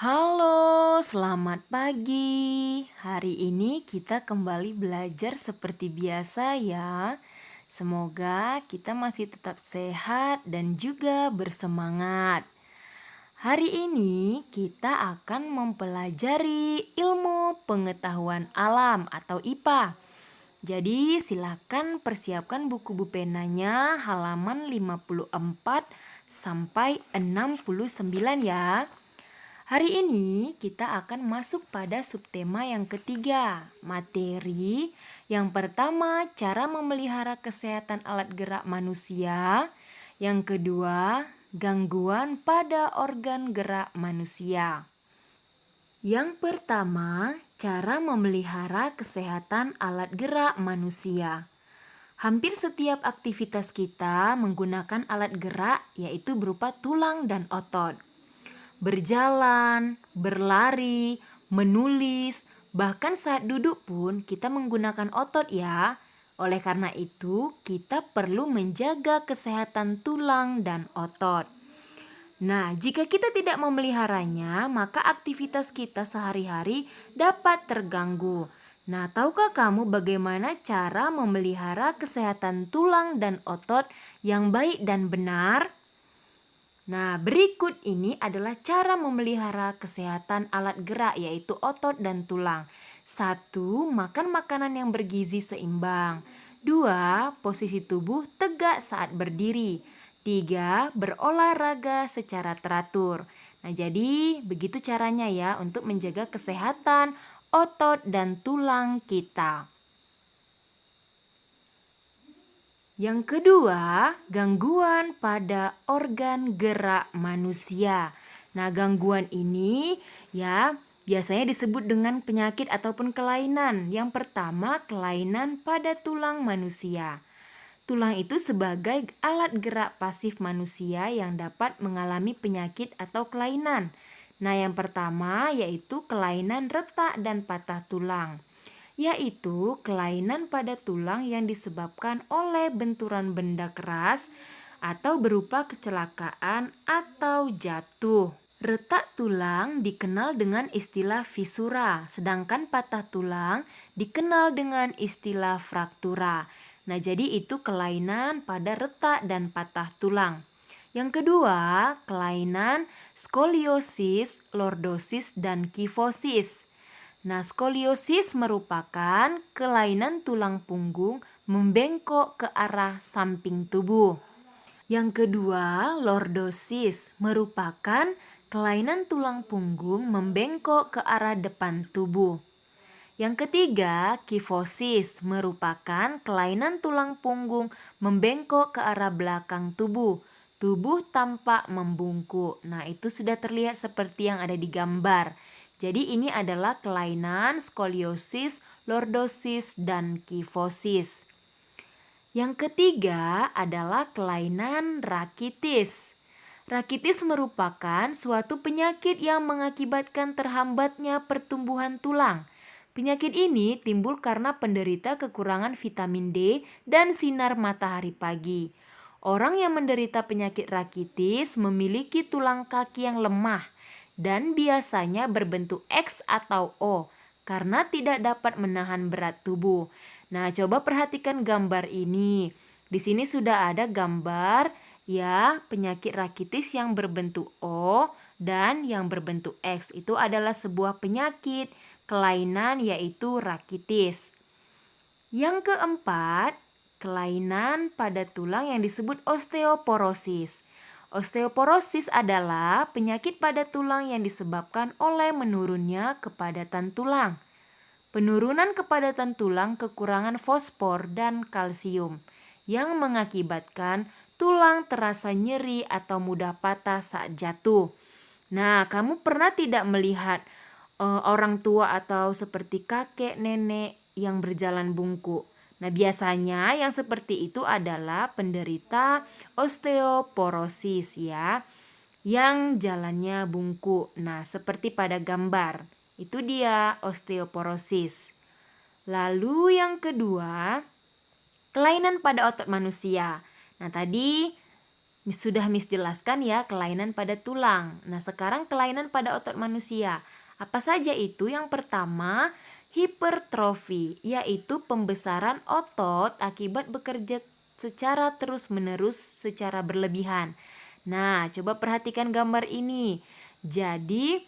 Halo, selamat pagi. Hari ini kita kembali belajar seperti biasa ya. Semoga kita masih tetap sehat dan juga bersemangat. Hari ini kita akan mempelajari ilmu pengetahuan alam atau IPA. Jadi silakan persiapkan buku penanya halaman 54 sampai 69 ya. Hari ini kita akan masuk pada subtema yang ketiga, materi. Yang pertama, cara memelihara kesehatan alat gerak manusia. Yang kedua, gangguan pada organ gerak manusia. Yang pertama, cara memelihara kesehatan alat gerak manusia. Hampir setiap aktivitas kita menggunakan alat gerak, yaitu berupa tulang dan otot. Berjalan, berlari, menulis, bahkan saat duduk pun kita menggunakan otot ya. Oleh karena itu, kita perlu menjaga kesehatan tulang dan otot. Nah, jika kita tidak memeliharanya, maka aktivitas kita sehari-hari dapat terganggu. Nah, tahukah kamu bagaimana cara memelihara kesehatan tulang dan otot yang baik dan benar? Nah, berikut ini adalah cara memelihara kesehatan alat gerak yaitu otot dan tulang. 1. Makan makanan yang bergizi seimbang. 2. Posisi tubuh tegak saat berdiri. 3. Berolahraga secara teratur. Nah, jadi begitu caranya ya untuk menjaga kesehatan otot dan tulang kita. Yang kedua, gangguan pada organ gerak manusia. Nah, gangguan ini ya biasanya disebut dengan penyakit ataupun kelainan. Yang pertama, kelainan pada tulang manusia. Tulang itu sebagai alat gerak pasif manusia yang dapat mengalami penyakit atau kelainan. Nah, yang pertama yaitu kelainan retak dan patah tulang, yaitu kelainan pada tulang yang disebabkan oleh benturan benda keras atau berupa kecelakaan atau jatuh. Retak tulang dikenal dengan istilah fisura, sedangkan patah tulang dikenal dengan istilah fraktura. Nah, jadi itu kelainan pada retak dan patah tulang. Yang kedua, kelainan skoliosis, lordosis, dan kifosis. Nah, skoliosis merupakan kelainan tulang punggung membengkok ke arah samping tubuh. Yang kedua, lordosis merupakan kelainan tulang punggung membengkok ke arah depan tubuh. Yang ketiga, kifosis merupakan kelainan tulang punggung membengkok ke arah belakang tubuh. Tubuh tampak membungkuk. Nah, itu sudah terlihat seperti yang ada di gambar. Jadi ini adalah kelainan skoliosis, lordosis, dan kifosis. Yang ketiga adalah kelainan rakitis. Rakitis merupakan suatu penyakit yang mengakibatkan terhambatnya pertumbuhan tulang. Penyakit ini timbul karena penderita kekurangan vitamin D dan sinar matahari pagi. Orang yang menderita penyakit rakitis memiliki tulang kaki yang lemah dan biasanya berbentuk X atau O karena tidak dapat menahan berat tubuh. Nah, coba perhatikan gambar ini. Di sini sudah ada gambar ya penyakit rakitis yang berbentuk O dan yang berbentuk X. Itu adalah sebuah penyakit kelainan yaitu rakitis. Yang keempat, kelainan pada tulang yang disebut osteoporosis. Osteoporosis adalah penyakit pada tulang yang disebabkan oleh menurunnya kepadatan tulang. Penurunan kepadatan tulang kekurangan fosfor dan kalsium yang mengakibatkan tulang terasa nyeri atau mudah patah saat jatuh. Nah, kamu pernah tidak melihat orang tua atau seperti kakek, nenek yang berjalan bungkuk? Nah, biasanya yang seperti itu adalah penderita osteoporosis ya, yang jalannya bungkuk. Nah, seperti pada gambar, itu dia osteoporosis. Lalu yang kedua, kelainan pada otot manusia. Nah, tadi Sudah Miss jelaskan ya kelainan pada tulang. Nah, sekarang kelainan pada otot manusia. Apa saja itu? Yang pertama, hipertrofi, yaitu pembesaran otot akibat bekerja secara terus-menerus secara berlebihan. Nah, coba perhatikan gambar ini. Jadi,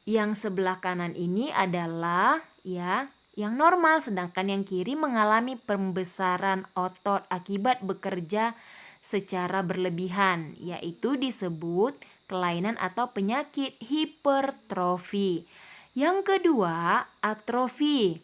yang sebelah kanan ini adalah ya yang normal, sedangkan yang kiri mengalami pembesaran otot akibat bekerja secara berlebihan, yaitu disebut kelainan atau penyakit hipertrofi. Yang kedua, atrofi.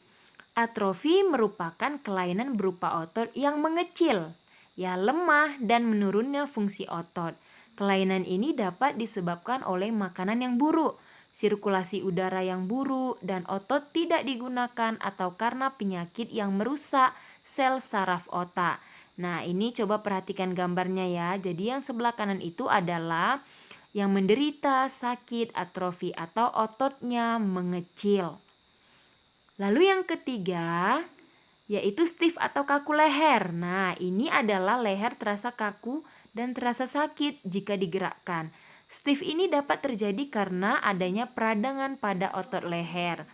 Atrofi merupakan kelainan berupa otot yang mengecil, ya lemah dan menurunnya fungsi otot. Kelainan ini dapat disebabkan oleh makanan yang buruk, sirkulasi udara yang buruk, dan otot tidak digunakan atau karena penyakit yang merusak sel saraf otak. Nah, ini coba perhatikan gambarnya ya. Jadi yang sebelah kanan itu adalah yang menderita sakit atrofi atau ototnya mengecil. Lalu yang ketiga yaitu stiff atau kaku leher. Nah, ini adalah leher terasa kaku dan terasa sakit jika digerakkan. Stiff ini dapat terjadi karena adanya peradangan pada otot leher.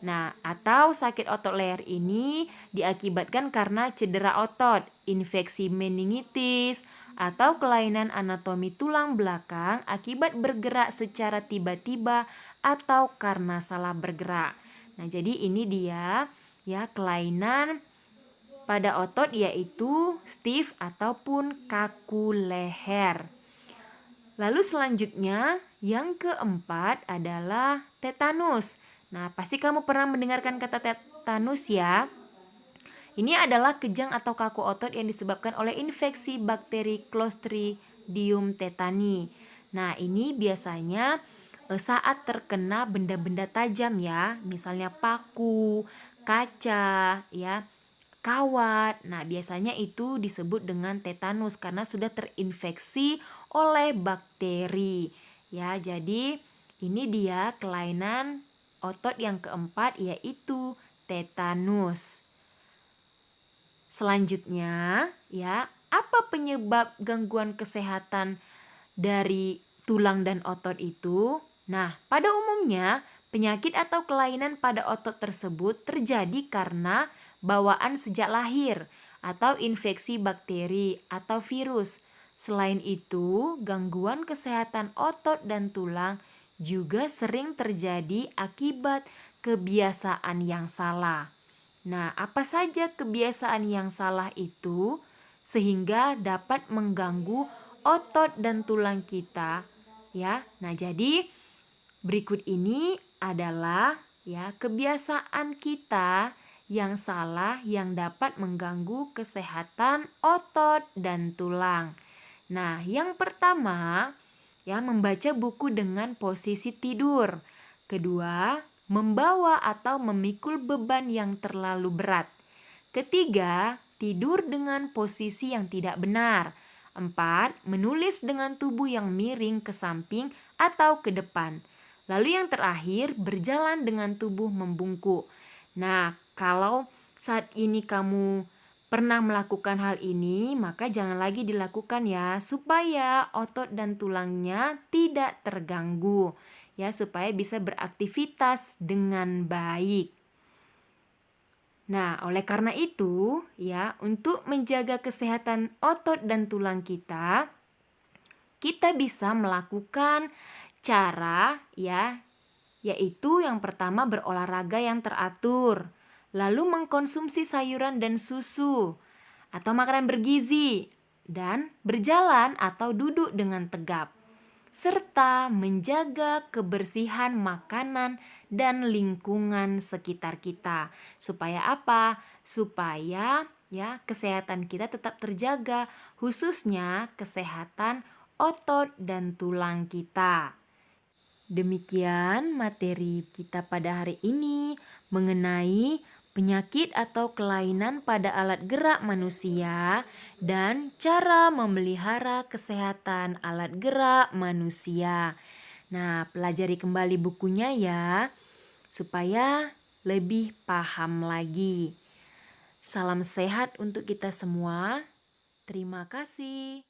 Nah, atau sakit otot leher ini diakibatkan karena cedera otot, infeksi meningitis, atau kelainan anatomi tulang belakang akibat bergerak secara tiba-tiba atau karena salah bergerak. Nah, jadi ini dia ya kelainan pada otot yaitu stiff ataupun kaku leher. Lalu selanjutnya yang keempat adalah tetanus. Nah, pasti kamu pernah mendengarkan kata tetanus ya. Ini adalah kejang atau kaku otot yang disebabkan oleh infeksi bakteri Clostridium tetani. Nah, ini biasanya saat terkena benda-benda tajam ya, misalnya paku, kaca, ya, kawat. Nah, biasanya itu disebut dengan tetanus karena sudah terinfeksi oleh bakteri. Ya, jadi ini dia kelainan otot yang keempat yaitu tetanus. Selanjutnya, ya, apa penyebab gangguan kesehatan dari tulang dan otot itu? Nah, pada umumnya penyakit atau kelainan pada otot tersebut terjadi karena bawaan sejak lahir atau infeksi bakteri atau virus. Selain itu, gangguan kesehatan otot dan tulang juga sering terjadi akibat kebiasaan yang salah. Nah, apa saja kebiasaan yang salah itu sehingga dapat mengganggu otot dan tulang kita, ya. Nah, jadi berikut ini adalah ya kebiasaan kita yang salah yang dapat mengganggu kesehatan otot dan tulang. Nah, yang pertama ya membaca buku dengan posisi tidur. Kedua, membawa atau memikul beban yang terlalu berat. Ketiga, tidur dengan posisi yang tidak benar. 4. Menulis dengan tubuh yang miring ke samping atau ke depan. Lalu yang terakhir, berjalan dengan tubuh membungkuk. Nah, kalau saat ini kamu pernah melakukan hal ini, maka jangan lagi dilakukan ya, supaya otot dan tulangnya tidak terganggu. Ya, supaya bisa beraktivitas dengan baik. Nah, oleh karena itu, ya, untuk menjaga kesehatan otot dan tulang kita bisa melakukan cara ya, yaitu yang pertama berolahraga yang teratur, lalu mengkonsumsi sayuran dan susu atau makanan bergizi, dan berjalan atau duduk dengan tegap, serta menjaga kebersihan makanan dan lingkungan sekitar kita. Supaya apa? Supaya ya kesehatan kita tetap terjaga, khususnya kesehatan otot dan tulang kita. Demikian materi kita pada hari ini mengenai penyakit atau kelainan pada alat gerak manusia dan cara memelihara kesehatan alat gerak manusia. Nah, pelajari kembali bukunya ya, supaya lebih paham lagi. Salam sehat untuk kita semua. Terima kasih.